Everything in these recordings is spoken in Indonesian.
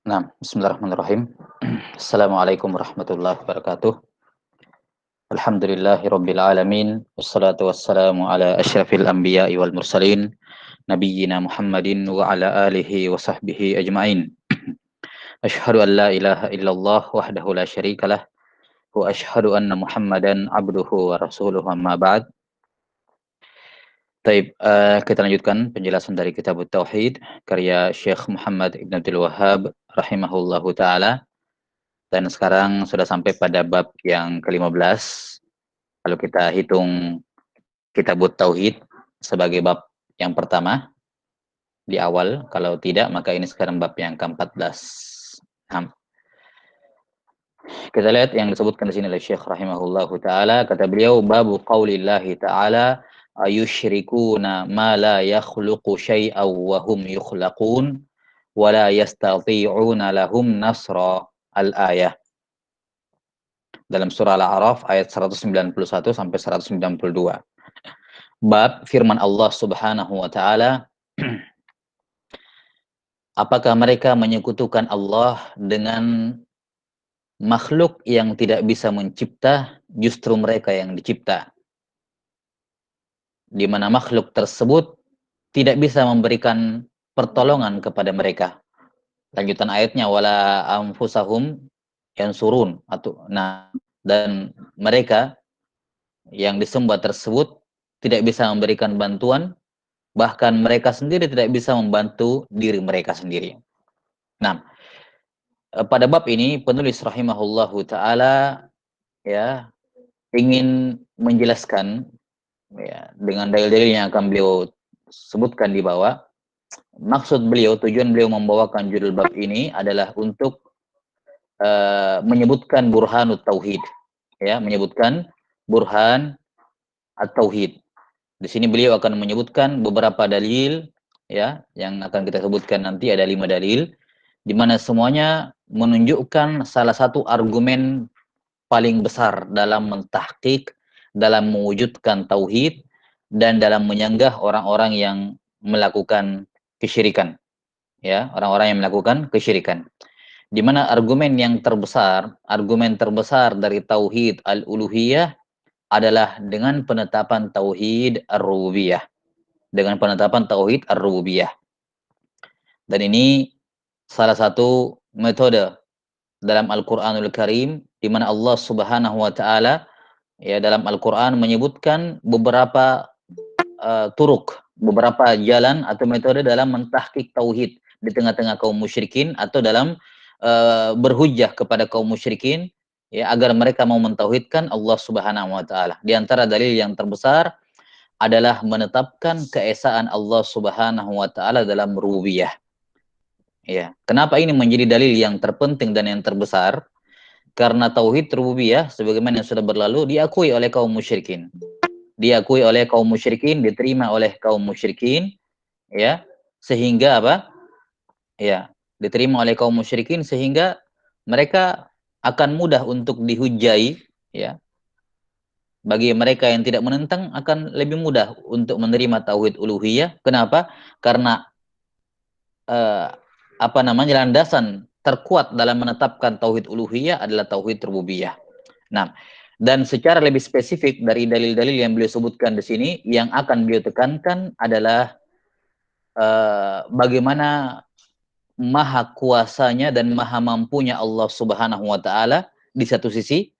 Nah, bismillahirrahmanirrahim. Assalamualaikum warahmatullahi wabarakatuh. Alhamdulillahi rabbil alamin. Wassalatu wassalamu ala asyrafil anbiya'i wal mursalin. Nabiyyina Muhammadin wa ala alihi wa sahbihi ajma'in. Ashhadu an la ilaha illallah wahdahu la syarikalah. Wa ashhadu anna Muhammadan abduhu wa rasuluhu amma ba'd. Taib, kita lanjutkan penjelasan dari Kitab Tauhid karya Syekh Muhammad Ibn Abdul Wahhab rahimahullahu taala. Dan sekarang sudah sampai pada bab yang ke-15. Kalau kita hitung Kitab Tauhid sebagai bab yang pertama di awal, kalau tidak maka ini sekarang bab yang ke-14. Nah, kita lihat yang disebutkan di sini oleh Syekh rahimahullahu taala, kata beliau babu qaulillahi taala ayusyrikuna ma la yakhluqu syai'aw wa hum yukhlaqun wa la yastati'una lahum nasra, al-ayah. Dalam surah Al-A'raf ayat 191 sampai 192. Bab firman Allah Subhanahu wa taala, apakah mereka menyekutukan Allah dengan makhluk yang tidak bisa mencipta, justru mereka yang dicipta. Di mana makhluk tersebut tidak bisa memberikan pertolongan kepada mereka. Lanjutan ayatnya, wala anfusahum yansurun, atau dan mereka yang disembah tersebut tidak bisa memberikan bantuan, bahkan mereka sendiri tidak bisa membantu diri mereka sendiri. Nah, pada bab ini penulis rahimahullahu taala ya ingin menjelaskan ya dengan dalil-dalil yang akan beliau sebutkan di bawah. Maksud beliau, tujuan beliau membawakan judul bab ini adalah untuk menyebutkan burhanut tauhid, ya, menyebutkan burhan at-tauhid. Di sini beliau akan menyebutkan beberapa dalil ya yang akan kita sebutkan nanti, ada 5 dalil di mana semuanya menunjukkan salah satu argumen paling besar dalam mentahqiq, dalam mewujudkan tauhid dan dalam menyanggah orang-orang yang melakukan kesyirikan. Ya, orang-orang yang melakukan kesyirikan. Di mana argumen terbesar dari tauhid al-uluhiyah adalah dengan penetapan tauhid ar-rububiyah. Dengan penetapan tauhid ar-rububiyah. Dan ini salah satu metode dalam Al-Qur'anul Karim di mana Allah Subhanahu wa taala ya dalam Al-Qur'an menyebutkan beberapa turuk, beberapa jalan atau metode dalam mentahqiq tauhid di tengah-tengah kaum musyrikin, atau dalam berhujjah kepada kaum musyrikin ya agar mereka mau mentauhidkan Allah Subhanahu wa taala. Di antara dalil yang terbesar adalah menetapkan keesaan Allah Subhanahu wa taala dalam rububiyah. Ya, kenapa ini menjadi dalil yang terpenting dan yang terbesar? Karena tauhid rububiyah sebagaimana yang sudah berlalu diakui oleh kaum musyrikin. Diakui oleh kaum musyrikin, diterima oleh kaum musyrikin, ya. Sehingga apa? Ya, diterima oleh kaum musyrikin sehingga mereka akan mudah untuk dihujai, ya. Bagi mereka yang tidak menentang akan lebih mudah untuk menerima tauhid uluhiyah. Kenapa? Karena landasan terkuat dalam menetapkan tauhid uluhiyah adalah tauhid rububiyah. Nah, dan secara lebih spesifik dari dalil-dalil yang beliau sebutkan di sini, yang akan beliau tekankan adalah bagaimana maha kuasanya dan maha mampunya Allah Subhanahu wa taala di satu sisi,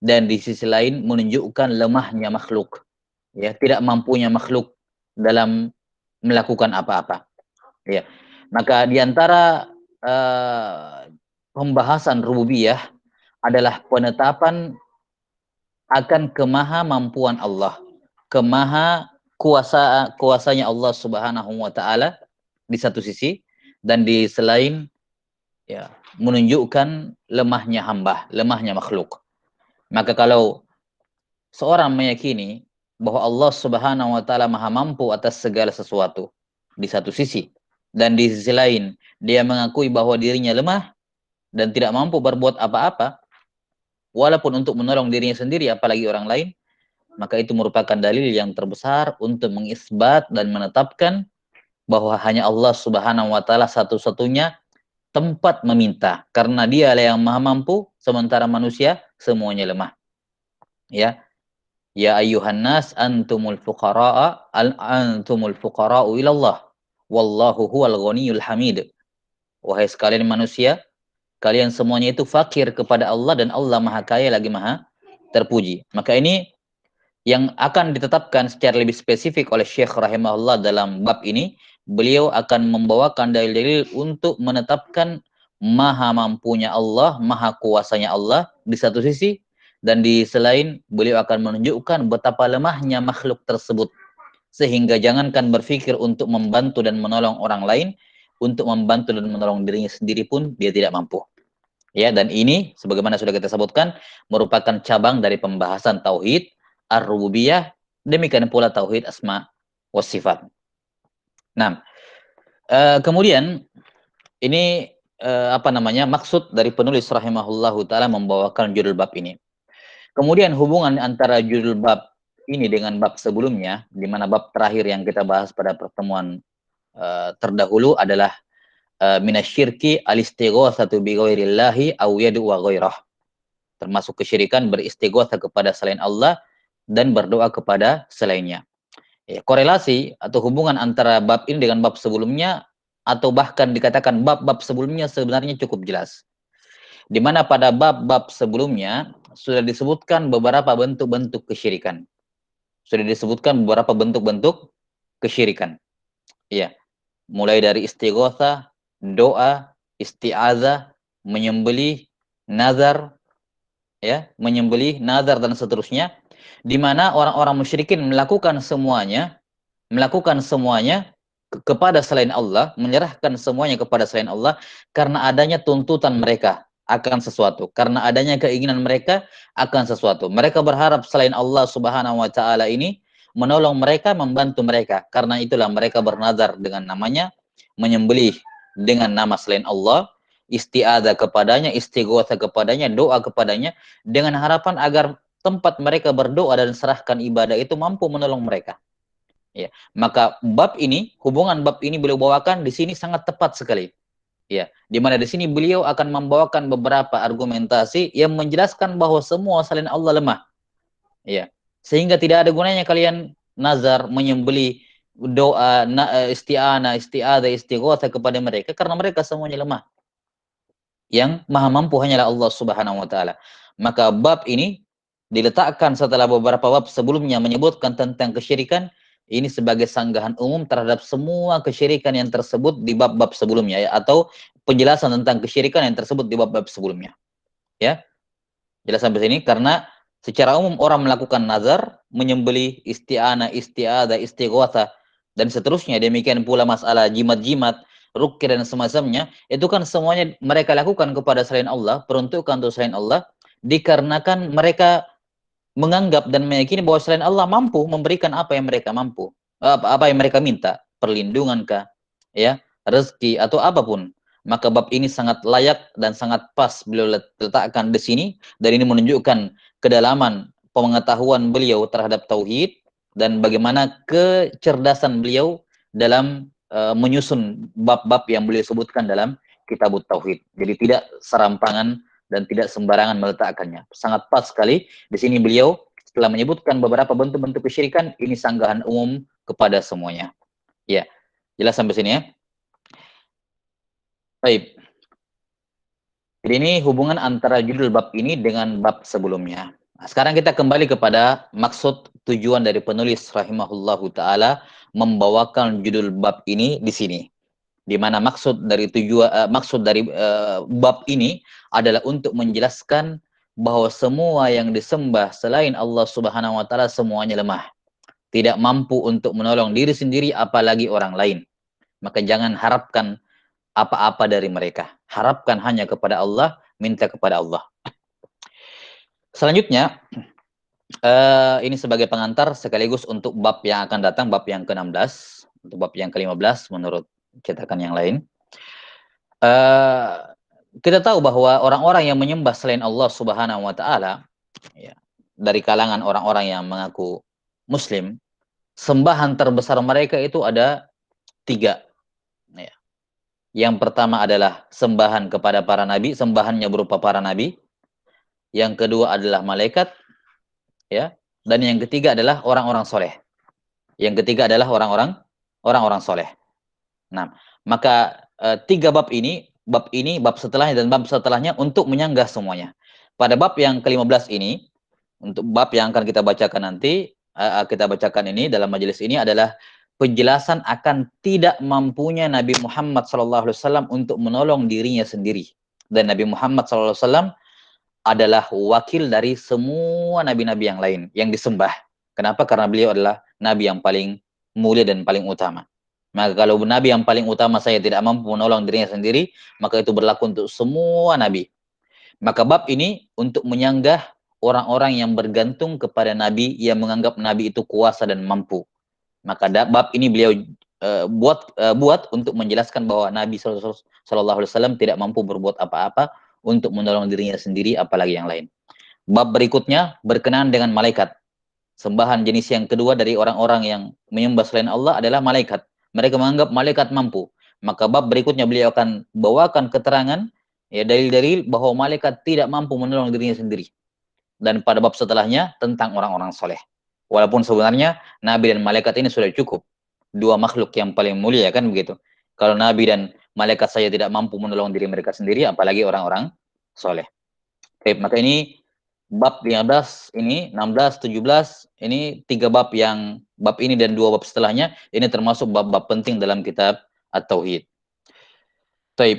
dan di sisi lain menunjukkan lemahnya makhluk. Ya, tidak mampunya makhluk dalam melakukan apa-apa. Ya. Maka di antara pembahasan rububiyah adalah penetapan akan kemahamampuan Allah, kuasanya Allah Subhanahu wa taala di satu sisi, dan di selain ya menunjukkan lemahnya hamba, lemahnya makhluk. Maka kalau seorang meyakini bahwa Allah Subhanahu wa taala maha mampu atas segala sesuatu di satu sisi, dan di sisi lain dia mengakui bahwa dirinya lemah dan tidak mampu berbuat apa-apa walaupun untuk menolong dirinya sendiri apalagi orang lain, maka itu merupakan dalil yang terbesar untuk mengisbat dan menetapkan bahwa hanya Allah Subhanahu wa taala satu-satunya tempat meminta, karena dialah yang maha mampu, sementara manusia semuanya lemah. Ya, ya ayuhan nas antumul fuqara'u ilallah, wallahu huwal ghaniyul hamid. Wahai sekalian manusia, kalian semuanya itu fakir kepada Allah, dan Allah maha kaya lagi maha terpuji. Maka ini yang akan ditetapkan secara lebih spesifik oleh Syekh rahimahullah dalam bab ini. Beliau akan membawakan dalil-dalil untuk menetapkan maha mampunya Allah, maha kuasanya Allah di satu sisi, dan di selain beliau akan menunjukkan betapa lemahnya makhluk tersebut, sehingga jangankan berpikir untuk membantu dan menolong orang lain, untuk membantu dan menolong dirinya sendiri pun dia tidak mampu. Ya, dan ini sebagaimana sudah kita sebutkan merupakan cabang dari pembahasan tauhid ar-rububiyah, demikian pula tauhid asma wa sifat. Nah, kemudian ini apa namanya, maksud dari penulis rahimahullahu taala membawakan judul bab ini. Kemudian hubungan antara judul bab ini dengan bab sebelumnya, di mana bab terakhir yang kita bahas pada pertemuan terdahulu adalah minasyirki al-istighatsatu bi ghairillahi aw yad'u ghairah. Termasuk kesyirikan beristighatsah kepada selain Allah dan berdoa kepada selainnya. Ya, korelasi atau hubungan antara bab ini dengan bab sebelumnya, atau bahkan dikatakan bab-bab sebelumnya sebenarnya cukup jelas. Di mana pada bab-bab sebelumnya sudah disebutkan beberapa bentuk-bentuk kesyirikan. Sudah disebutkan beberapa bentuk-bentuk kesyirikan. Iya, mulai dari istighatsah, doa, isti'adzah, menyembelih, nazar, ya, menyembelih, nazar dan seterusnya, di mana orang-orang musyrikin melakukan semuanya kepada selain Allah, menyerahkan semuanya kepada selain Allah karena adanya tuntutan mereka akan sesuatu, karena adanya keinginan mereka akan sesuatu. Mereka berharap selain Allah Subhanahu wa taala ini menolong mereka, membantu mereka. Karena itulah mereka bernazar dengan namanya, menyembelih dengan nama selain Allah, isti'adzah kepadanya, istighatsah kepadanya, doa kepadanya, dengan harapan agar tempat mereka berdoa dan serahkan ibadah itu mampu menolong mereka. Ya, maka bab ini, hubungan bab ini beliau bawakan di sini sangat tepat sekali. Ya, di mana di sini beliau akan membawakan beberapa argumentasi yang menjelaskan bahwa semua selain Allah lemah. Ya, sehingga tidak ada gunanya kalian nazar, menyembeli, doa, isti'anah, isti'adzah, istighatsah kepada mereka, karena mereka semuanya lemah. Yang maha mampu hanyalah Allah Subhanahu wa taala. Maka bab ini diletakkan setelah beberapa bab sebelumnya menyebutkan tentang kesyirikan, ini sebagai sanggahan umum terhadap semua kesyirikan yang tersebut di bab-bab sebelumnya, ya, atau penjelasan tentang kesyirikan yang tersebut di bab-bab sebelumnya. Ya, jelas sampai sini. Karena secara umum orang melakukan nazar, menyembelih, isti'anah, isti'adzah, istighatsah dan seterusnya. Demikian pula masalah jimat-jimat, ruqyah dan semacamnya, itu kan semuanya mereka lakukan kepada selain Allah, peruntukan untuk selain Allah, dikarenakan mereka menganggap dan meyakini bahwa selain Allah mampu memberikan apa yang mereka mampu, apa yang mereka minta, perlindungan kah, ya, rezeki atau apapun. Maka bab ini sangat layak dan sangat pas beliau letakkan di sini, dan ini menunjukkan kedalaman pengetahuan beliau terhadap tauhid dan bagaimana kecerdasan beliau dalam menyusun bab-bab yang beliau sebutkan dalam kitab tauhid. Jadi tidak serampangan dan tidak sembarangan meletakkannya. Sangat pas sekali. Di sini beliau setelah menyebutkan beberapa bentuk-bentuk kesyirikan, ini sanggahan umum kepada semuanya. Ya, jelas sampai sini ya. Baik. Jadi ini hubungan antara judul bab ini dengan bab sebelumnya. Nah, sekarang kita kembali kepada maksud tujuan dari penulis rahimahullahu taala membawakan judul bab ini di sini. Di mana maksud dari bab ini adalah untuk menjelaskan bahwa semua yang disembah selain Allah Subhanahu wa taala semuanya lemah, tidak mampu untuk menolong diri sendiri apalagi orang lain. Maka jangan harapkan apa-apa dari mereka. Harapkan hanya kepada Allah, minta kepada Allah. Selanjutnya, ini sebagai pengantar sekaligus untuk bab yang akan datang, bab yang ke-16, untuk bab yang ke-15 menurut cetakan yang lain. Kita tahu bahwa orang-orang yang menyembah selain Allah Subhanahu wa taala, ya, dari kalangan orang-orang yang mengaku muslim, sembahan terbesar mereka itu ada tiga. Ya. Yang pertama adalah sembahan kepada para nabi, sembahannya berupa para nabi. Yang kedua adalah malaikat, ya. Dan yang ketiga adalah orang-orang soleh. Yang ketiga adalah orang-orang soleh. Nah, maka tiga bab setelahnya dan bab setelahnya untuk menyanggah semuanya. Pada bab yang ke-15 ini, untuk bab yang akan kita bacakan nanti, kita bacakan ini dalam majelis ini adalah penjelasan akan tidak mampunya Nabi Muhammad SAW untuk menolong dirinya sendiri. Dan Nabi Muhammad SAW adalah wakil dari semua nabi-nabi yang lain yang disembah. Kenapa? Karena beliau adalah nabi yang paling mulia dan paling utama. Maka kalau nabi yang paling utama saya tidak mampu menolong dirinya sendiri, maka itu berlaku untuk semua nabi. Maka bab ini untuk menyanggah orang-orang yang bergantung kepada nabi, yang menganggap nabi itu kuasa dan mampu. Maka bab ini beliau buat untuk menjelaskan bahwa Nabi SAW tidak mampu berbuat apa-apa untuk menolong dirinya sendiri, apalagi yang lain. Bab berikutnya berkenaan dengan malaikat. Sembahan jenis yang kedua dari orang-orang yang menyembah selain Allah adalah malaikat. Mereka menganggap malaikat mampu. Maka bab berikutnya beliau akan bawakan keterangan, ya, dalil-dalil bahwa malaikat tidak mampu menolong dirinya sendiri. Dan pada bab setelahnya tentang orang-orang soleh. Walaupun sebenarnya Nabi dan malaikat ini sudah cukup. Dua makhluk yang paling mulia, kan begitu. Kalau Nabi dan malaikat saja tidak mampu menolong diri mereka sendiri, apalagi orang-orang soleh. Oke, maka ini bab 15 ini, 16, 17, ini tiga bab ini dan dua bab setelahnya, ini termasuk bab-bab penting dalam kitab At-Tauhid. Taib.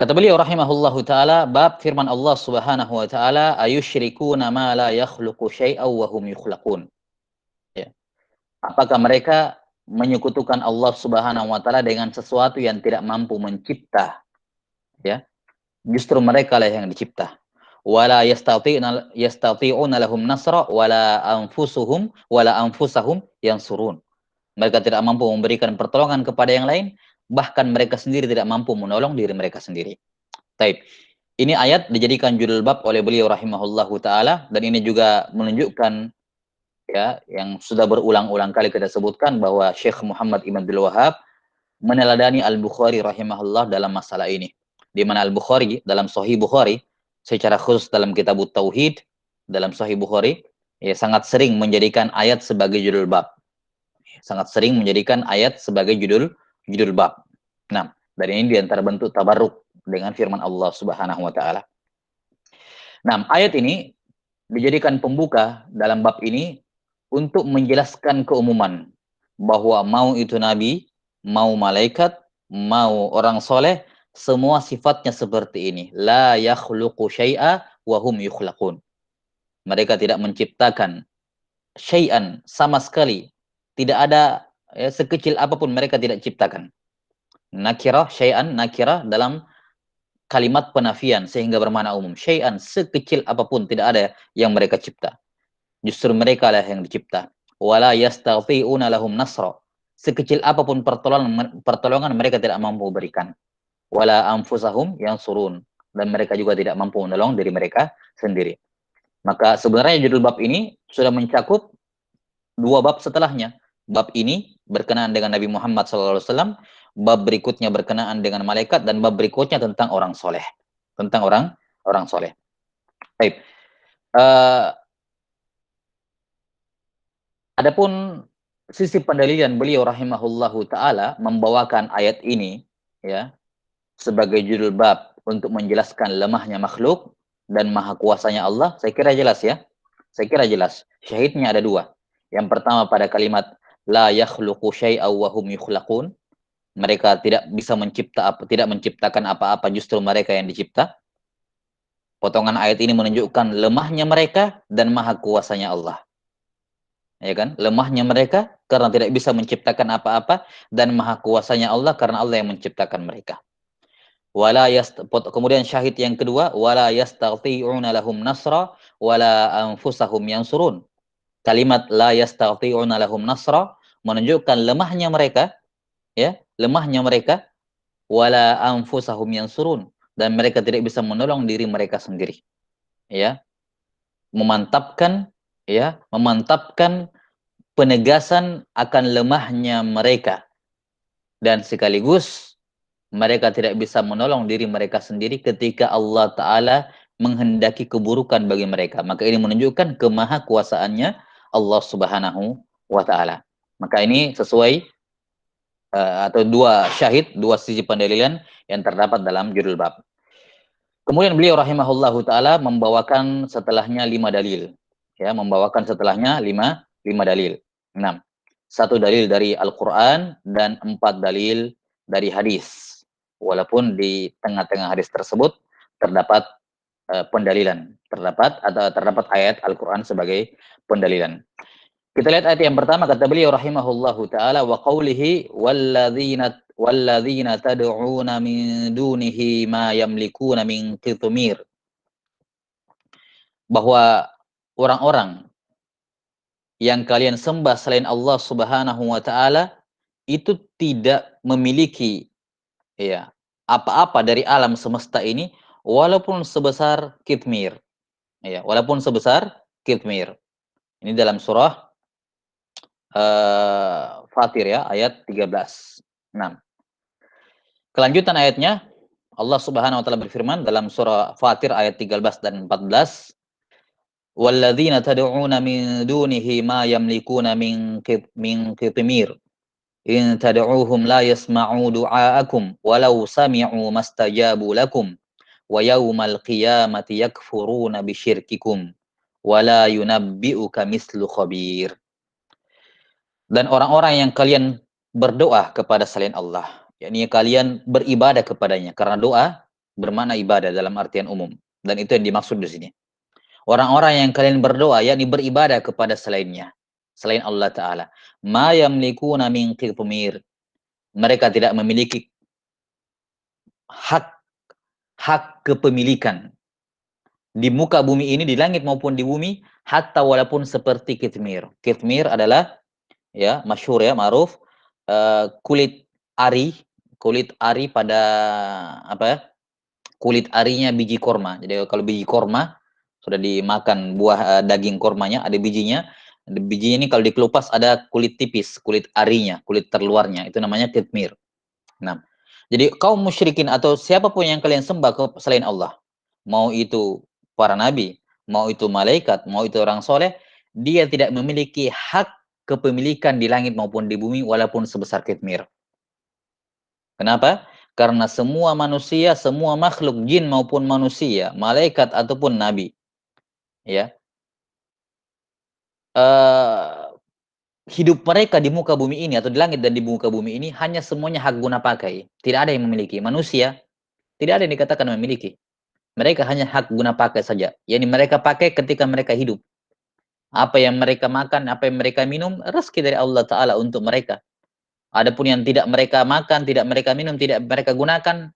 Kata beliau rahimahullahu taala, bab firman Allah Subhanahu wa taala, ayusyrikuna ma la yakhluqu syai'aw wa hum yukhlaqun. Ya. Apakah mereka menyekutukan Allah Subhanahu wa taala dengan sesuatu yang tidak mampu mencipta, ya? Justru mereka lah yang dicipta. Wala yastati'una lahum nasra wala anfusahum yansurun. Mereka tidak mampu memberikan pertolongan kepada yang lain, bahkan mereka sendiri tidak mampu menolong diri mereka sendiri. Taib. Ini ayat dijadikan judul bab oleh beliau rahimahullahu taala, dan ini juga menunjukkan, ya, yang sudah berulang-ulang kali kita sebutkan bahwa Syekh Muhammad Ibn Abdul Wahab meneladani Al-Bukhari rahimahullah dalam masalah ini. Di mana Al-Bukhari dalam Sahih Bukhari, secara khusus dalam kitab Tauhid dalam Sahih Bukhari, ya, sangat sering menjadikan ayat sebagai judul bab. Sangat sering menjadikan ayat sebagai judul bab. Nah, dari ini diantara bentuk tabarruk dengan firman Allah Subhanahu wa taala. Nah, ayat ini dijadikan pembuka dalam bab ini untuk menjelaskan keumuman bahwa mau itu nabi, mau malaikat, mau orang soleh, semua sifatnya seperti ini. La yakhluqu syai'a wa hum yukhlaqun. Mereka tidak menciptakan syai'an sama sekali. Tidak ada, ya, sekecil apapun mereka tidak ciptakan. Nakirah, syai'an, nakirah dalam kalimat penafian sehingga bermakna umum. Syai'an, sekecil apapun tidak ada yang mereka cipta. Justru mereka lah yang dicipta. Wala yastaghfi'una lahum nasra. Sekecil apapun pertolongan mereka tidak mampu berikan. Wala anfusahum yang surun. Dan mereka juga tidak mampu menolong diri mereka sendiri. Maka sebenarnya judul bab ini sudah mencakup dua bab setelahnya. Bab ini berkenaan dengan Nabi Muhammad SAW, bab berikutnya berkenaan dengan malaikat, dan bab berikutnya tentang orang soleh. Tentang orang soleh. Baik. Adapun sisi pendalilan beliau rahimahullahu taala membawakan ayat ini, ya, sebagai judul bab untuk menjelaskan lemahnya makhluk dan maha kuasanya Allah, saya kira jelas, ya. Saya kira jelas. Syahidnya ada dua. Yang pertama pada kalimat la yakhluqu syai'aw wa hum yukhlaqun. Mereka tidak bisa tidak menciptakan apa-apa, justru mereka yang dicipta. Potongan ayat ini menunjukkan lemahnya mereka dan maha kuasanya Allah. Ya kan? Lemahnya mereka karena tidak bisa menciptakan apa-apa, dan maha kuasanya Allah karena Allah yang menciptakan mereka. Kemudian syahid yang kedua, wala yastati'una lahum nasra wala anfusahum yansurun. Kalimat la yastati'una lahum nasra menunjukkan lemahnya mereka, ya, lemahnya mereka, wala anfusahum yansurun, dan mereka tidak bisa menolong diri mereka sendiri. ya, memantapkan memantapkan penegasan akan lemahnya mereka, dan sekaligus mereka tidak bisa menolong diri mereka sendiri ketika Allah Ta'ala menghendaki keburukan bagi mereka. Maka ini menunjukkan kemahakuasaannya Allah Subhanahu wa Ta'ala. Maka ini sesuai atau dua sisi pendalilan yang terdapat dalam judul bab. Kemudian beliau rahimahullahu taala membawakan setelahnya 5 dalil. Ya, membawakan setelahnya 5 dalil. 6. 1 dalil dari Al-Qur'an dan 4 dalil dari hadis. Walaupun di tengah-tengah hadis tersebut terdapat pendalilan, terdapat ayat Al-Qur'an sebagai pendalilan. Kita lihat ayat yang pertama, kata beliau rahimahullahu taala wa qaulihi walladzina tad'una min dunihi ma yamlikuna min qitmir. Bahwa orang-orang yang kalian sembah selain Allah Subhanahu wa taala itu tidak memiliki ya apa-apa dari alam semesta ini walaupun sebesar qitmir. Ya, walaupun sebesar qitmir. Ini dalam surah Fatir ya, ayat 13. 6. Kelanjutan ayatnya, Allah Subhanahu wa taala berfirman dalam surah Fatir ayat 13 dan 14, "Walladzina tad'una min dunihi ma yamlikuna min qitmir. In tad'uuhum la yasma'u du'aakum walau sami'u mastajabu lakum wa yaumal qiyamati yakfuruna bisyirkikum wa la yunabbi'uka mislu khabir." Dan orang-orang yang kalian berdoa kepada selain Allah, yakni kalian beribadah kepadanya, karena doa bermakna ibadah dalam artian umum, dan itu yang dimaksud di sini. Orang-orang yang kalian berdoa, yakni beribadah kepada selainnya, selain Allah Ta'ala, ma yamlikuna min qitmir, mereka tidak memiliki hak kepemilikan di muka bumi ini, di langit maupun di bumi, hatta walaupun seperti kitmir. Kitmir adalah ya masyhur ya, ma'ruf, kulit ari pada apa ya, kulit arinya biji korma. Jadi kalau biji korma sudah dimakan, buah daging kormanya ada bijinya. Bijinya ini kalau dikelupas ada kulit tipis, kulit arinya, kulit terluarnya, itu namanya kitmir. Nah, jadi kaum musyrikin atau siapapun yang kalian sembah selain Allah, mau itu para nabi, mau itu malaikat, mau itu orang soleh, dia tidak memiliki hak kepemilikan di langit maupun di bumi walaupun sebesar kitmir. Kenapa? Karena semua manusia, semua makhluk jin maupun manusia, malaikat ataupun nabi, ya, hidup mereka di muka bumi ini atau di langit dan di muka bumi ini hanya semuanya hak guna pakai. Tidak ada yang memiliki. Manusia tidak ada yang dikatakan memiliki. Mereka hanya hak guna pakai saja. Yani mereka pakai ketika mereka hidup. Apa yang mereka makan, apa yang mereka minum, rezeki dari Allah Ta'ala untuk mereka. Adapun yang tidak mereka makan, tidak mereka minum, tidak mereka gunakan,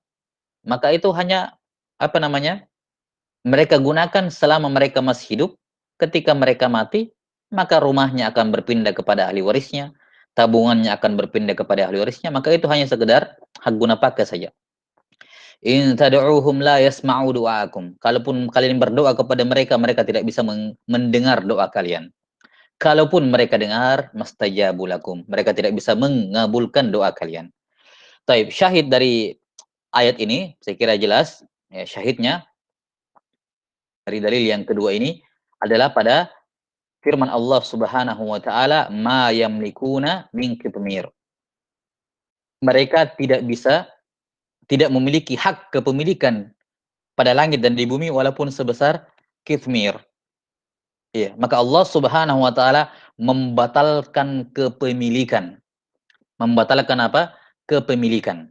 maka itu hanya apa namanya? Mereka gunakan selama mereka masih hidup. Ketika mereka mati, maka rumahnya akan berpindah kepada ahli warisnya, tabungannya akan berpindah kepada ahli warisnya, maka itu hanya sekedar hak guna pakai saja. In tad'uuhum la yasma'u du'aakum. Kalaupun kalian berdoa kepada mereka, mereka tidak bisa mendengar doa kalian. Kalaupun mereka dengar, mastajabu lakum. Mereka tidak bisa mengabulkan doa kalian. Taib, syahid dari ayat ini, saya kira jelas. Ya, syahidnya dari dalil yang kedua ini adalah pada firman Allah Subhanahu wa taala, ma yamlikuna min qitmir. Mereka tidak memiliki hak kepemilikan pada langit dan di bumi walaupun sebesar qitmir. Iya, maka Allah Subhanahu wa taala membatalkan kepemilikan. Membatalkan apa? Kepemilikan.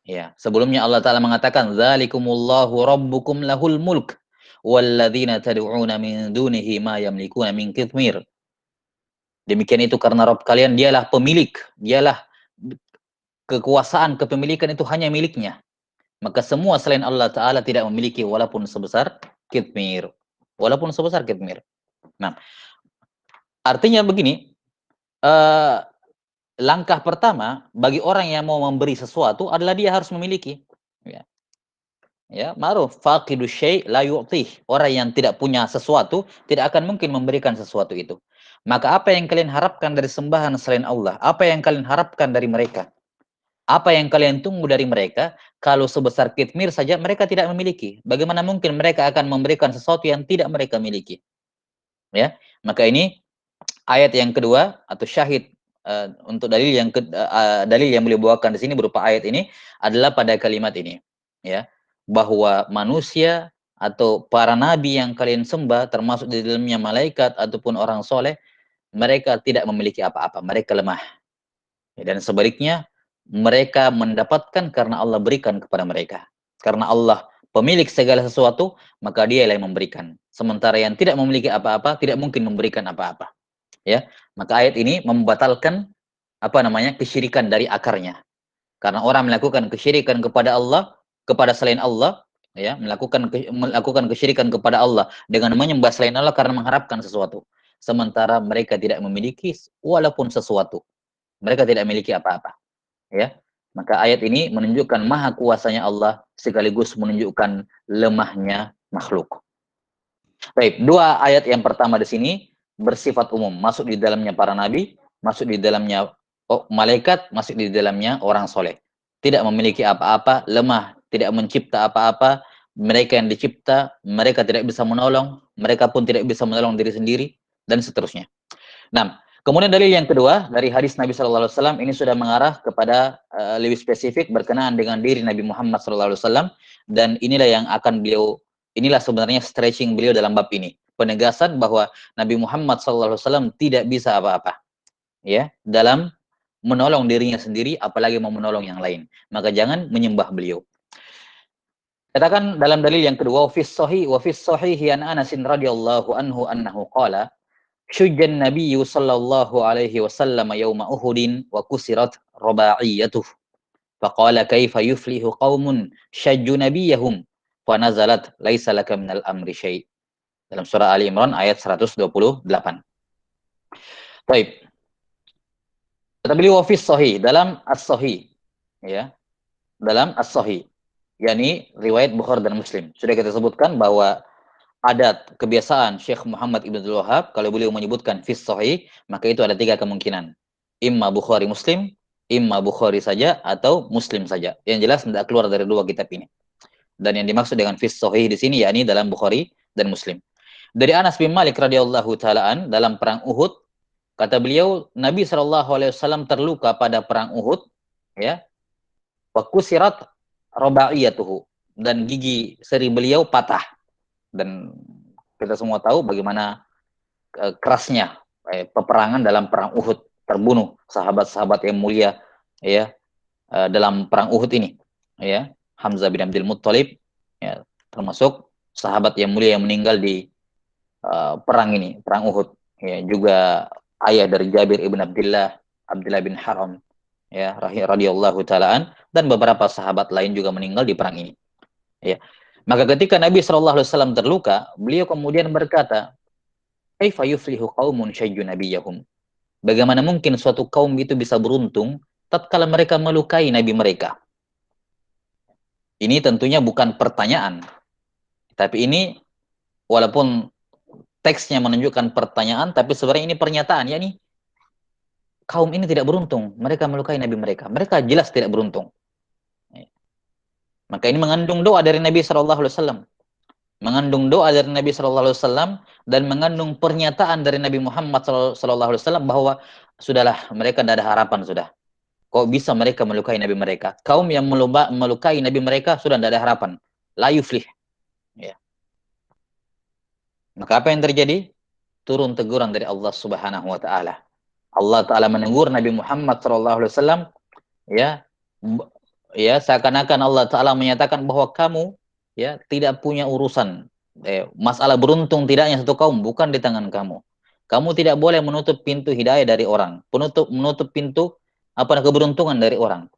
Ya, sebelumnya Allah taala mengatakan zalikumullahu rabbukum lahul mulk walladzina tad'una min dunihi ma yamlikuna min qitmir. Demikian itu karena Rabb kalian dialah pemilik, dialah kekuasaan, kepemilikan itu hanya miliknya. Maka semua selain Allah Ta'ala tidak memiliki walaupun sebesar kitmir. Walaupun sebesar kitmir. Nah, artinya begini, eh, langkah pertama bagi orang yang mau memberi sesuatu adalah dia harus memiliki. Ya. Ya, ma'ruf, faqidu syai' la yu'tih. Orang yang tidak punya sesuatu tidak akan mungkin memberikan sesuatu itu. Maka apa yang kalian harapkan dari sembahan selain Allah? Apa yang kalian harapkan dari mereka? Apa yang kalian tunggu dari mereka? Kalau sebesar kitmir saja mereka tidak memiliki. Bagaimana mungkin mereka akan memberikan sesuatu yang tidak mereka miliki? Ya, maka ini ayat yang kedua atau syahid untuk dalil yang beliau bawakan di sini berupa ayat ini adalah pada kalimat ini, ya, bahwa manusia atau para nabi yang kalian sembah termasuk di dalamnya malaikat ataupun orang soleh, mereka tidak memiliki apa-apa, mereka lemah. Ya, dan sebaliknya mereka mendapatkan karena Allah berikan kepada mereka. Karena Allah pemilik segala sesuatu, maka Dia yang memberikan. Sementara yang tidak memiliki apa-apa tidak mungkin memberikan apa-apa. Ya, maka ayat ini membatalkan apa namanya kesyirikan dari akarnya. Karena orang melakukan kesyirikan kepada Allah, kepada selain Allah, ya, melakukan kesyirikan kepada Allah dengan menyembah selain Allah karena mengharapkan sesuatu. Sementara mereka tidak memiliki walaupun sesuatu. Mereka tidak memiliki apa-apa, ya. Maka ayat ini menunjukkan maha kuasanya Allah sekaligus menunjukkan lemahnya makhluk. Baik, dua ayat yang pertama di sini bersifat umum, masuk di dalamnya para nabi, masuk di dalamnya malaikat, masuk di dalamnya orang soleh. Tidak memiliki apa-apa, lemah, tidak mencipta apa-apa, mereka yang dicipta, mereka tidak bisa menolong, mereka pun tidak bisa menolong diri sendiri, dan seterusnya. Nah, kemudian dalil yang kedua dari hadis Nabi Shallallahu Alaihi Wasallam ini sudah mengarah kepada lebih spesifik berkenaan dengan diri Nabi Muhammad Shallallahu Alaihi Wasallam, dan inilah yang akan inilah sebenarnya stretching beliau dalam bab ini, penegasan bahwa Nabi Muhammad Shallallahu Alaihi Wasallam tidak bisa apa-apa, ya, dalam menolong dirinya sendiri, apalagi mau menolong yang lain. Maka jangan menyembah beliau. Katakan dalam dalil yang kedua, wa fis sahih an Anas radhiyallahu anhu annahu qala syujjan nabiyyu sallallahu alaihi wasallam yawma Uhudin wa kusirat raba'iyatuh. Faqala kaifa yuflihu qaumun syajju nabiyyahum fa nazalat laisa laka minal amri syai'. Dalam surah Ali Imran ayat 128. Baik. Kata beliau fi sahih dalam as-sahih, ya. Dalam as-sahih, yakni riwayat Bukhari dan Muslim. Sudah kita sebutkan bahwa adat kebiasaan Syekh Muhammad Ibn Abdul Wahab kalau beliau menyebutkan fis sahih, maka itu ada tiga kemungkinan. Imma Bukhari Muslim, imma Bukhari saja atau Muslim saja. Yang jelas tidak keluar dari dua kitab ini. Dan yang dimaksud dengan fis sahih di sini yakni dalam Bukhari dan Muslim. Dari Anas bin Malik radhiyallahu taalaan dalam perang Uhud, kata beliau Nabi sallallahu alaihi wasallam terluka pada perang Uhud, ya. Wa kusirat raba'iyatuhu, dan gigi seri beliau patah. Dan kita semua tahu bagaimana kerasnya peperangan dalam perang Uhud, terbunuh sahabat-sahabat yang mulia, ya, dalam perang Uhud ini, ya. Hamzah bin Abdul Muttalib, ya, termasuk sahabat yang mulia yang meninggal di perang ini, perang Uhud, ya. Juga ayah dari Jabir ibn Abdullah, Abdullah bin Haram, ya, radhiyallahu taalaan, dan beberapa sahabat lain juga meninggal di perang ini, ya. Maka ketika Nabi sallallahu alaihi wasallam terluka, beliau kemudian berkata, kaifa yuflihu qaumun syajju nabiyahum. Bagaimana mungkin suatu kaum itu bisa beruntung tatkala mereka melukai nabi mereka? Ini tentunya bukan pertanyaan, tapi ini walaupun teksnya menunjukkan pertanyaan, tapi sebenarnya ini pernyataan, yakni kaum ini tidak beruntung, mereka melukai nabi mereka. Mereka jelas tidak beruntung. Maka ini mengandung doa dari Nabi Shallallahu Alaihi Wasallam, mengandung doa dari Nabi Shallallahu Alaihi Wasallam, dan mengandung pernyataan dari Nabi Muhammad Shallallahu Alaihi Wasallam bahwa sudahlah, mereka tidak ada harapan sudah. Kok bisa mereka melukai nabi mereka? Kaum yang melukai nabi mereka sudah tidak ada harapan. La yuflih. Ya. Maka apa yang terjadi? Turun teguran dari Allah Subhanahu wa taala. Allah taala menegur Nabi Muhammad sallallahu alaihi wasallam, ya. Ya, seakan-akan Allah taala menyatakan bahwa kamu, ya, tidak punya urusan. Masalah beruntung tidaknya satu kaum bukan di tangan kamu. Kamu tidak boleh menutup pintu hidayah dari orang, menutup pintu apa keberuntungan dari orang.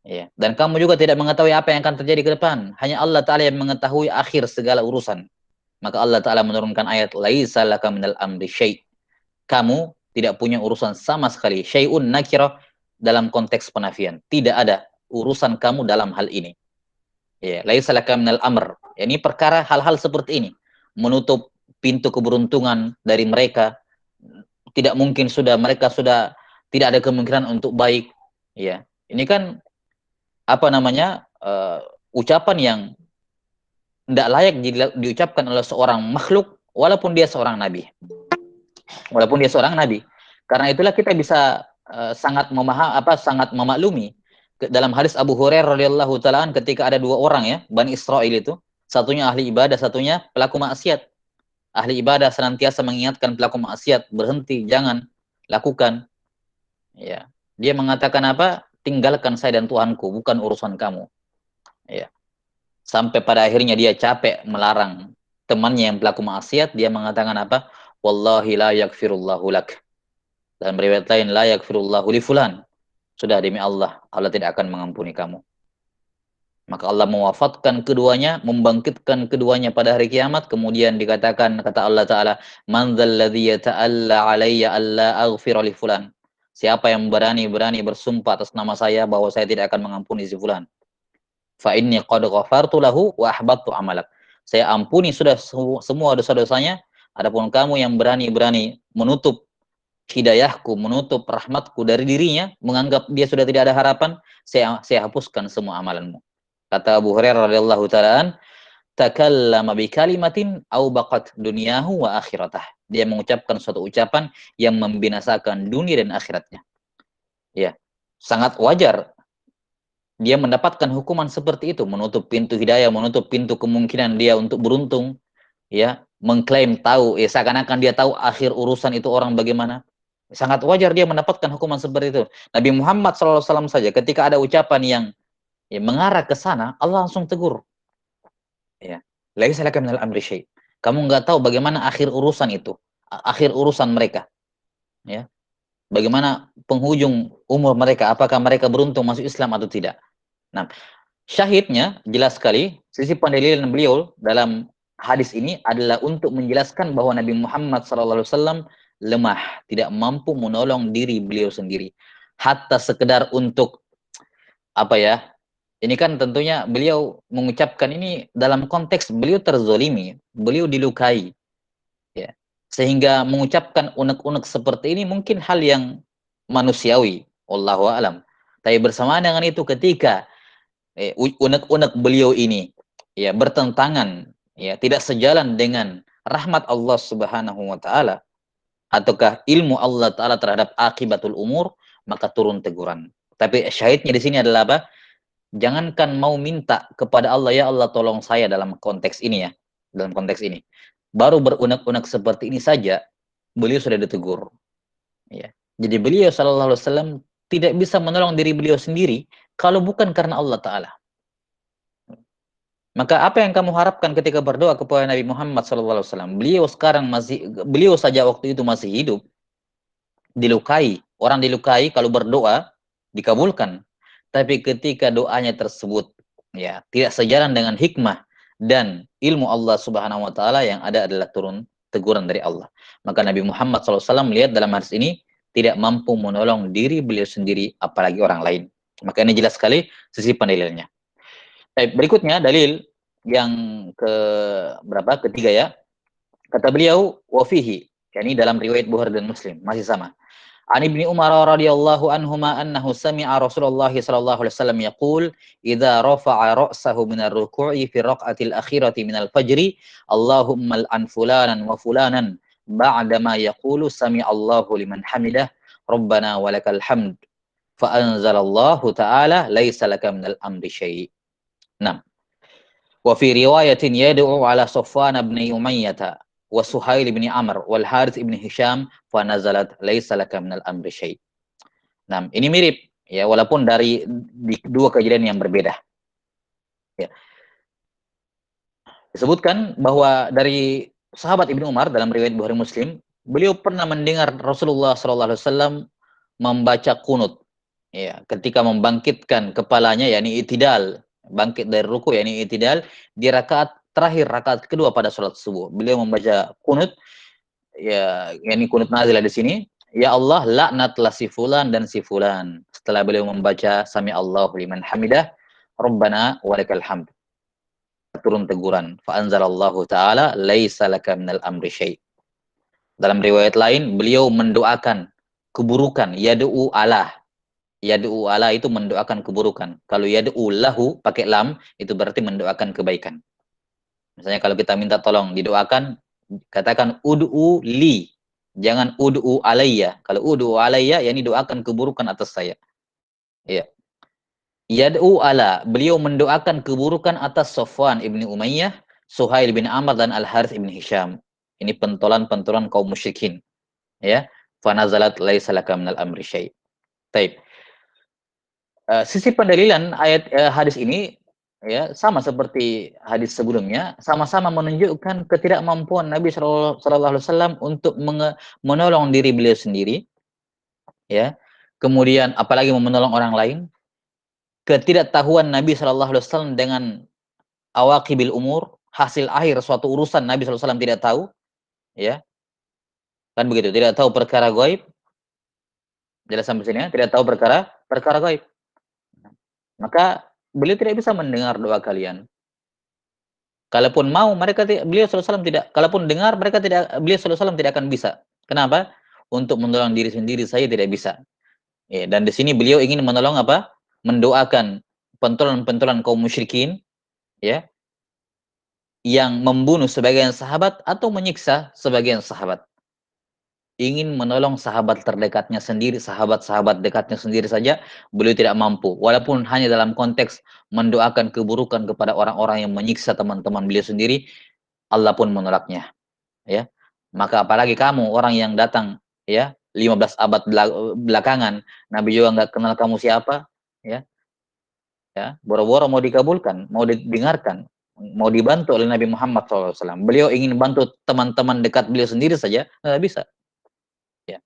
Ya. Dan kamu juga tidak mengetahui apa yang akan terjadi ke depan. Hanya Allah Ta'ala yang mengetahui akhir segala urusan. Maka Allah Ta'ala menurunkan ayat, laisa laka minal amri syai'. Kamu tidak punya urusan sama sekali. Syai'un nakirah dalam konteks penafian. Tidak ada urusan kamu dalam hal ini. Ya, laisa laka minal amr. Ini perkara hal-hal seperti ini, menutup pintu keberuntungan dari mereka. Tidak mungkin mereka sudah tidak ada kemungkinan untuk baik. Ya, ini kan apa namanya ucapan yang tidak layak diucapkan oleh seorang makhluk, walaupun dia seorang nabi. Walaupun dia seorang nabi. Karena itulah kita bisa sangat memaklumi dalam hadis Abu Hurairah radhiyallahu taala ketika ada dua orang ya, Bani Israel itu, satunya ahli ibadah, satunya pelaku maksiat. Ahli ibadah senantiasa mengingatkan pelaku maksiat, berhenti, jangan lakukan. Ya. Dia mengatakan apa? Tinggalkan saya dan Tuhanku, bukan urusan kamu. Ya. Sampai pada akhirnya dia capek melarang temannya yang pelaku maksiat, dia mengatakan apa? Wallahi la yakfirullahu lak. Dan riwayat lain, la yakfirullahu li fulan. Sudah demi Allah, Allah tidak akan mengampuni kamu. Maka Allah mewafatkan keduanya, membangkitkan keduanya pada hari kiamat. Kemudian dikatakan, kata Allah Ta'ala, Man dzalladzi yata'alla alayya alla aghfira li fulan. Siapa yang berani bersumpah atas nama saya bahwa saya tidak akan mengampuni si fulan. Fa inni qad ghafartu lahu wa ahbattu amalak. Saya ampuni sudah semua dosa-dosanya. Adapun kamu yang berani menutup hidayahku, menutup rahmatku dari dirinya, menganggap dia sudah tidak ada harapan, saya hapuskan semua amalanmu. Kata Abu Hurairah radhiyallahu taala, takallama bi kalimatin au baqat dunyahu wa akhiratah. Dia mengucapkan suatu ucapan yang membinasakan dunia dan akhiratnya. Ya. Sangat wajar dia mendapatkan hukuman seperti itu, menutup pintu hidayah, menutup pintu kemungkinan dia untuk beruntung, ya, mengklaim tahu, ya seakan-akan dia tahu akhir urusan itu orang bagaimana. Sangat wajar dia mendapatkan hukuman seperti itu. Nabi Muhammad SAW saja ketika ada ucapan yang ya, mengarah ke sana, Allah langsung tegur. Ya, laisa laka minal amri syai'. Kamu nggak tahu bagaimana akhir urusan itu, akhir urusan mereka. Ya, bagaimana penghujung umur mereka, apakah mereka beruntung masuk Islam atau tidak. Nah, syahidnya jelas sekali, sisi pendalilan beliau dalam hadis ini adalah untuk menjelaskan bahwa Nabi Muhammad SAW lemah, tidak mampu menolong diri beliau sendiri. Hatta sekedar untuk apa ya? Ini kan tentunya beliau mengucapkan ini dalam konteks beliau terzolimi, beliau dilukai, ya. Sehingga mengucapkan unek-unek seperti ini mungkin hal yang manusiawi, wallahu alam. Tapi bersamaan dengan itu ketika unek-unek beliau ini ya bertentangan, ya tidak sejalan dengan rahmat Allah Subhanahu wa taala ataukah ilmu Allah taala terhadap akibatul umur, maka turun teguran. Tapi syahidnya di sini adalah apa? Jangankan mau minta kepada Allah, ya Allah tolong saya dalam konteks ini ya. Dalam konteks ini. Baru berunek-unek seperti ini saja beliau sudah ditegur. Ya. Jadi beliau sallallahu alaihi wasallam tidak bisa menolong diri beliau sendiri kalau bukan karena Allah taala. Maka apa yang kamu harapkan ketika berdoa kepada Nabi Muhammad SAW? Beliau saja waktu itu masih hidup, dilukai. Orang dilukai kalau berdoa dikabulkan. Tapi ketika doanya tersebut ya tidak sejalan dengan hikmah dan ilmu Allah Subhanahu wa taala, yang ada adalah turun teguran dari Allah. Maka Nabi Muhammad SAW melihat dalam hadis ini tidak mampu menolong diri beliau sendiri apalagi orang lain. Maka ini jelas sekali sisi pendalilannya. Berikutnya dalil yang ke berapa? Ketiga ya. Kata beliau wafihi, yakni dalam riwayat Bukhari dan Muslim, masih sama. An Ibnu Umar radhiyallahu anhuma annahu sami'a Rasulullah sallallahu alaihi wasallam yaqul idza rafa'a ra'sahu min ar-ruku'i fi raq'atil akhirati min al-fajri Allahumma al-an fulanan wa fulanan ba'da ma yaqulu sami'allahu liman hamidah rabbana walakal hamd fa anzalallahu ta'ala laisa laka minal amri syai'. Nah, wa fi riwayatin yad'u ala Safwan bin Umayyah wa Suhail bin Amr wal Harith bin Hisham fa nazalat laisa laka minal amri syai'. Nah, ini mirip ya walaupun dari dua kejadian yang berbeda. Ya. Disebutkan bahwa dari sahabat Ibnu Umar dalam riwayat Bukhari Muslim, beliau pernah mendengar Rasulullah sallallahu alaihi wasallam membaca kunut ya, ketika membangkitkan kepalanya yakni itidal, bangkit dari ruku yakni itidal di rakaat terakhir, rakaat kedua pada salat subuh. Beliau membaca kunut ya, yakni kunut nazilah di sini. Ya Allah, laknatlah si fulan dan si fulan. Setelah beliau membaca sami Allahu liman hamidah, Rabbana walakal hamd. turun teguran. Fa anzalallahu ta'ala laisa laka minal amri syai'. Dalam riwayat lain beliau mendoakan keburukan, yad'u ala. Yad'u ala itu mendoakan keburukan. Kalau yad'u lahu pakai lam itu berarti mendoakan kebaikan. Misalnya kalau kita minta tolong didoakan, katakan ud'u li. Jangan ud'u alayya. Kalau ud'u alayya yakni doakan keburukan atas saya. Ya. Yad'u ala, beliau mendoakan keburukan atas Safwan ibni Umayyah, Suhail bin Amr dan Al-Harith ibn Hisham. Ini pentolan-pentolan kaum musyrikin. Ya. Fanazalat laisa laka minal amri syai'. Taib. Sisi pendalilan ayat hadis ini ya sama seperti hadis sebelumnya, sama-sama menunjukkan ketidakmampuan Nabi Shallallahu Alaihi Wasallam untuk menolong diri beliau sendiri, ya. Kemudian apalagi menolong orang lain, ketidaktahuan Nabi Shallallahu Alaihi Wasallam dengan awaqibil umur, hasil akhir suatu urusan Nabi Shallallahu Alaihi Wasallam tidak tahu, ya, kan begitu, tidak tahu perkara gaib, jelas sampai sini ya, tidak tahu perkara gaib, maka beliau tidak bisa mendengar doa kalian. Kalaupun mau mereka beliau sallallahu alaihi wasallam tidak, kalaupun dengar mereka tidak, beliau sallallahu alaihi wasallam tidak akan bisa. Kenapa? Untuk menolong diri sendiri saya tidak bisa. Ya, dan di sini beliau ingin menolong apa? Mendoakan pentolan-pentolan kaum musyrikin, ya, yang membunuh sebagian sahabat atau menyiksa sebagian sahabat. Ingin menolong sahabat terdekatnya sendiri, sahabat-sahabat dekatnya sendiri saja, beliau tidak mampu. Walaupun hanya dalam konteks mendoakan keburukan kepada orang-orang yang menyiksa teman-teman beliau sendiri, Allah pun menolaknya. Ya, maka apalagi kamu orang yang datang ya 15 abad belakangan, Nabi juga nggak kenal kamu siapa, ya, boro-boro mau dikabulkan, mau didengarkan, mau dibantu oleh Nabi Muhammad SAW. Beliau ingin bantu teman-teman dekat beliau sendiri saja nggak bisa, ya,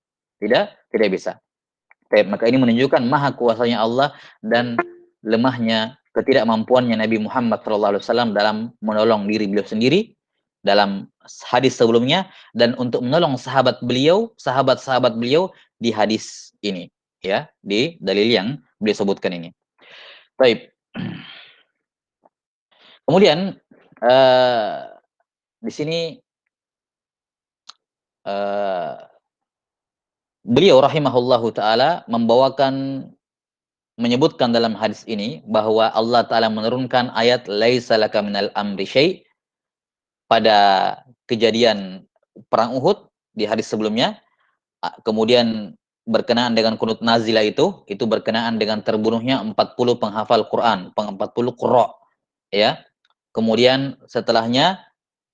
tidak bisa. Maka ini menunjukkan maha kuasanya Allah dan lemahnya ketidakmampuannya Nabi Muhammad SAW dalam menolong diri beliau sendiri dalam hadis sebelumnya dan untuk menolong sahabat-sahabat beliau di hadis ini, ya, di dalil yang beliau sebutkan ini. Baik. Kemudian di sini beliau rahimahullahu taala menyebutkan dalam hadis ini bahwa Allah taala menurunkan ayat laisa laka minal amri syai' pada kejadian perang Uhud di hadis sebelumnya. Kemudian berkenaan dengan kunut nazilah itu berkenaan dengan terbunuhnya 40 penghafal Quran, 40 qurra, ya. Kemudian setelahnya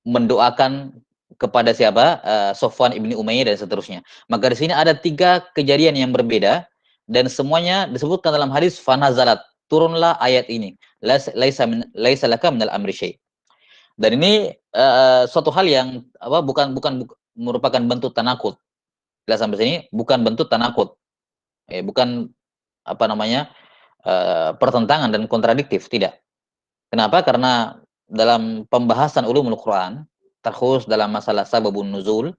mendoakan kepada siapa? Safwan ibni Umayyah dan seterusnya. Maka di sini ada 3 kejadian yang berbeda dan semuanya disebutkan dalam hadis fanazalat, turunlah ayat ini. Laisa laka minal amri syai'. Dan ini suatu hal yang bukan merupakan bentuk tanakut. Jelas sampai sini bukan bentuk tanakut, bukan pertentangan dan kontradiktif, tidak. Kenapa? Karena dalam pembahasan ulumul Quran, terkhusus dalam masalah sababun nuzul,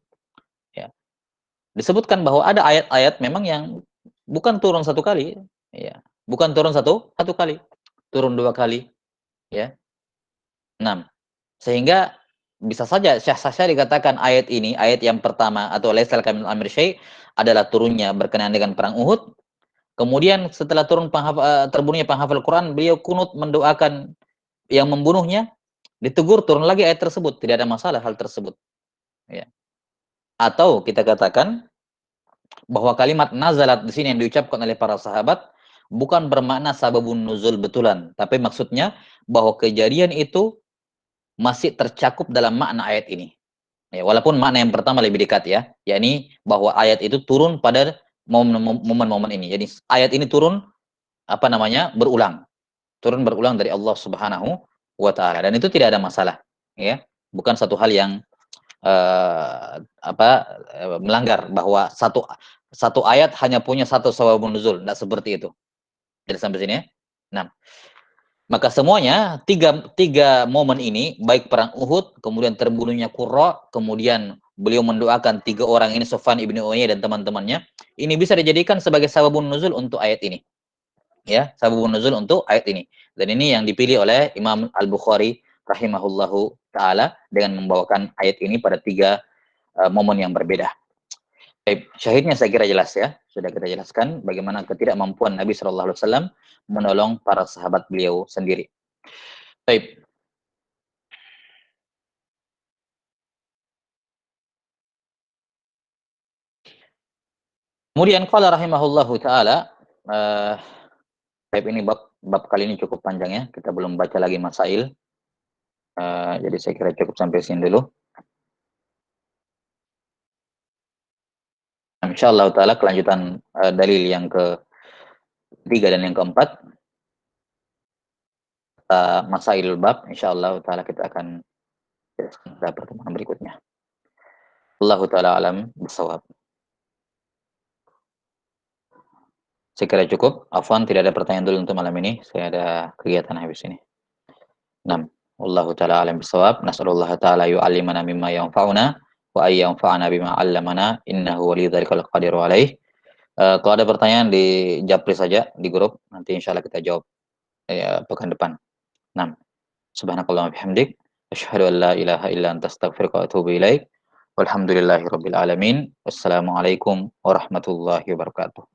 ya, disebutkan bahwa ada ayat-ayat memang yang bukan turun satu kali, ya, bukan turun satu kali, turun 2 kali, ya. 6. Sehingga bisa saja syah dikatakan ayat ini, ayat yang pertama atau laisal kamil amri syai' adalah turunnya berkenaan dengan perang Uhud. Kemudian setelah terbunuhnya penghafal Quran, beliau kunut mendoakan yang membunuhnya, ditegur turun lagi ayat tersebut, tidak ada masalah hal tersebut. Ya. Atau kita katakan bahwa kalimat nazalat di sini yang diucapkan oleh para sahabat bukan bermakna sababun nuzul betulan, tapi maksudnya bahwa kejadian itu masih tercakup dalam makna ayat ini. Ya, walaupun makna yang pertama lebih dekat ya, yakni bahwa ayat itu turun pada momen-momen ini. Jadi ayat ini turun berulang. Turun berulang dari Allah Subhanahu wa taala dan itu tidak ada masalah, ya. Bukan satu hal yang melanggar bahwa satu ayat hanya punya satu sababun nuzul, tidak seperti itu. Jadi sampai sini ya. Nah, maka semuanya tiga momen ini, baik perang Uhud, kemudian terbunuhnya Qurra, kemudian beliau mendoakan 3 orang ini, Safwan ibnu Umayyah dan teman-temannya, ini bisa dijadikan sebagai sababun nuzul untuk ayat ini. Ya, sababun nuzul untuk ayat ini. Dan ini yang dipilih oleh Imam Al-Bukhari rahimahullahu taala dengan membawakan ayat ini pada 3 momen yang berbeda. Baik, syahidnya saya kira jelas ya. Sudah kita jelaskan bagaimana ketidakmampuan Nabi Shallallahu alaihi wasallam menolong para sahabat beliau sendiri. Baik. Kemudian qala rahimahullahu taala, baik ini bab kali ini cukup panjang ya. Kita belum baca lagi masail. Jadi saya kira cukup sampai sini dulu. Insyaallah taala kelanjutan dalil yang ketiga dan yang keempat, masail bab insyaallah taala kita akan jelaskan pada pertemuan berikutnya. Wallahu taala alam bisawab. Saya kira cukup. Afwan, tidak ada pertanyaan dulu untuk malam ini. Saya ada kegiatan habis ini. Naam. Wallahu taala alam bisawab. Nas'alullah taala yu'allimana mimma yanfa'una wa ay yanfa'ana bima 'allamana innahu waliyudzalika qadiru alaih. Kalau ada pertanyaan di japri saja di grup, nanti insyaallah kita jawab pekan depan. Naam. Subhanakallahumma bihamdik asyhadu an la ilaha illa anta astaghfiruka wa atubu ilaik. Walhamdulillahirabbil alamin. Wassalamualaikum warahmatullahi wabarakatuh.